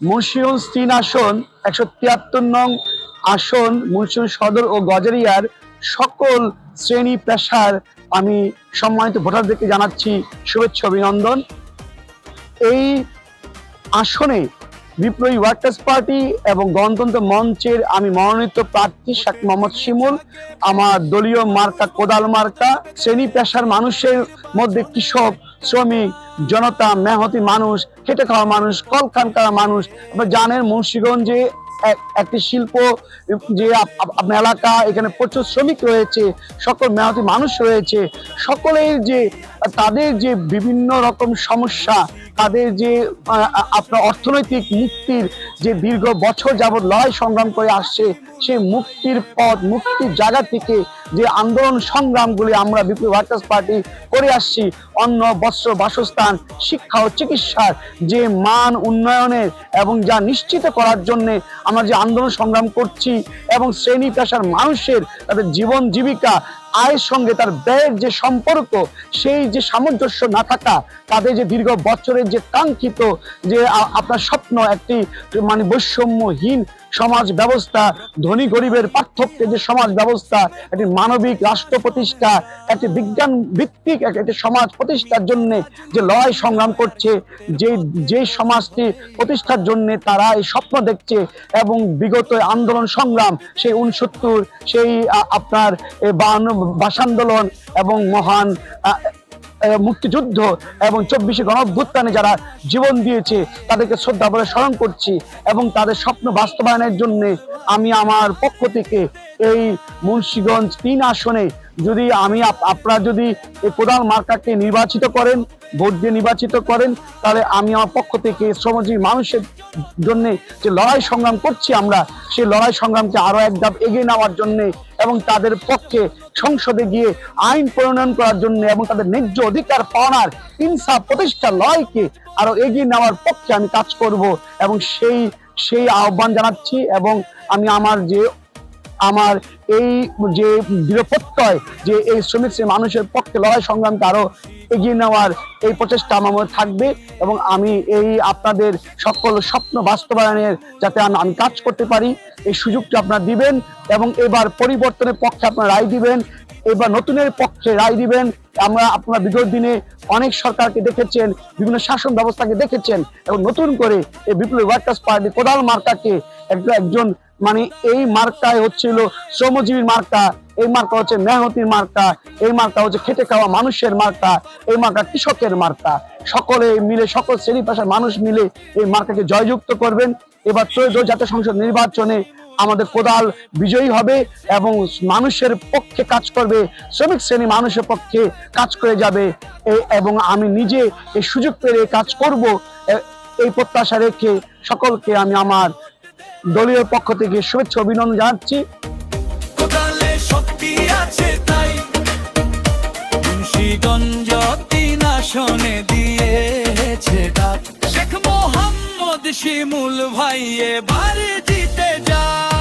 মুন্সিগঞ্জ ৩ আসন ১৭৩ নং আসন মুন্সিগঞ্জ সদর ও গজারিয়ার সকল শ্রেণী পেশার আমি সম্মানিত ভোটারদেরকে জানাচ্ছি শুভেচ্ছা অভিনন্দন। এই আসনে বিপ্লবী ওয়ার্কার্স পার্টি এবং গণতন্ত্র মঞ্চের আমি মনোনীত প্রার্থী শেখ মোহাম্মদ শিমুল। আমার দলীয় মার্কা কোদাল মার্কা। শ্রেণী পেশার মানুষের মধ্যে কৃষক, শ্রমিক, জনতা, মেহনতি মানুষ, খেটে খাওয়া মানুষ, কলকারখানার মানুষ। আপনারা জানেন মুন্সিগঞ্জে একটি শিল্প যে আপনার এলাকা, এখানে প্রচুর শ্রমিক রয়েছে, সকল মেহনতি মানুষ রয়েছে। সকলের যে তাদের যে বিভিন্ন রকম সমস্যা, তাদের যে আপনার অর্থনৈতিক মুক্তির যে দীর্ঘ বছর যাবৎ লড়াই সংগ্রাম করে আসছে, সেই মুক্তির পথ, মুক্তির জায়গা থেকে যে আন্দোলন সংগ্রামগুলি আমরা বিপ্লবী ওয়ার্কার্স পার্টি করে আসছি, অন্ন, বস্ত্র, বাসস্থান, শিক্ষা ও চিকিৎসার যে মান উন্নয়নের এবং যা নিশ্চিত করার জন্য আমরা যে আন্দোলন সংগ্রাম করছি, এবং শ্রেণী পেশার মানুষের তাদের জীবন জীবিকা, আয়ের সঙ্গে তার ব্যয়ের যে সম্পর্ক, সেই যে সামঞ্জস্য না থাকা, তাদের যে দীর্ঘ বছরের যে কাঙ্ক্ষিত যে আপনার স্বপ্ন, একটি মানে বৈষম্যহীন সমাজ ব্যবস্থা, ধনী গরিবের পার্থক্যে যে সমাজ ব্যবস্থা, একটি মানবিক রাষ্ট্র প্রতিষ্ঠা, একটি বিজ্ঞান ভিত্তিক একটি সমাজ প্রতিষ্ঠার জন্য যে লড়াই সংগ্রাম করছে, যে সমাজটি প্রতিষ্ঠার জন্য তারা এই স্বপ্ন দেখছে, এবং বিগত আন্দোলন সংগ্রাম, সেই 69, সেই আপনার 52 ভাষা আন্দোলন এবং মহান মুক্তিযুদ্ধ এবং 24শে গণঅভ্যুত্থানে যারা জীবন দিয়েছে, তাদেরকে শ্রদ্ধা বলে স্মরণ করছি। এবং তাদের স্বপ্ন বাস্তবায়নের জন্য আমি আমার পক্ষ থেকে এই মুন্সিগঞ্জ 3 আসনে যদি আপনারা যদি এই কোদাল মার্কাকে নির্বাচিত করেন, ভোট দিয়ে নির্বাচিত করেন, তাহলে আমি আমার পক্ষ থেকে শ্রমজীবী মানুষের জন্য যে লড়াই সংগ্রাম করছি, আমরা সেই লড়াই সংগ্রামকে আরো এক ধাপ এগিয়ে নেওয়ার জন্য এবং তাদের পক্ষে সংসদে গিয়ে আইন প্রণয়ন করার জন্য এবং তাদের ন্যায্য অধিকার পাওয়ার ইনসাফ প্রতিষ্ঠার লড়াইকে আরো এগিয়ে নেওয়ার পক্ষে আমি কাজ করব, এবং সেই আহ্বান জানাচ্ছি। এবং আমি আমার এই যে দৃঢ় প্রত্যয় যে এই শ্রমিক মানুষের পক্ষে লড়াই সংগ্রামকে আরো এগিয়ে নেওয়ার এই প্রচেষ্টা আমার মধ্যে থাকবে, এবং আমি এই আপনাদের সকল স্বপ্ন বাস্তবায়নের যাতে আমি কাজ করতে পারি, এই সুযোগটা আপনারা দিবেন। এবং এবার পরিবর্তনের পক্ষে আপনারা রায় দিবেন, এবার নতুনের পক্ষে রায় দিবেন। আপনারা বিগত দিনে অনেক সরকারকে দেখেছেন, বিভিন্ন শাসন ব্যবস্থাকে দেখেছেন, এবং নতুন করে এই বিপ্লবী ওয়ার্কার্স পার্টি কোদাল মার্কাকে একজন মানে এই মার্কায় হচ্ছিল শ্রমজীবীর মার্কা, এই মার্কা হচ্ছে মেহনতির মার্কা, এই মার্কা হচ্ছে খেটে খাওয়া মানুষের মার্কা, এই মার্কা কৃষকের মার্কা। সকলে মিলে, সকল শ্রেণী পেশার মানুষ মিলে এই মার্কাকে জয়যুক্ত করবেন। এবার ত্রয়োদশ জাতীয় সংসদ নির্বাচনে আমাদের কোদাল বিজয়ী হবে এবং মানুষের পক্ষে কাজ করবে, শ্রমিক শ্রেণী মানুষের পক্ষে কাজ করে যাবে। এবং আমি নিজে এই সুযোগ পেয়ে কাজ করব, এই প্রত্যাশা রেখে সকলকে আমি আমার দলীয় পক্ষ থেকে শুভেচ্ছা অভিনন্দন জানাচ্ছি। কোদালে শক্তি আছে তাই মুন্সিগঞ্জ 3 আসনে দিয়েছে ডাক, শেখ মোহাম্মদ শিমুল ভাই এবারে জিতে যায়।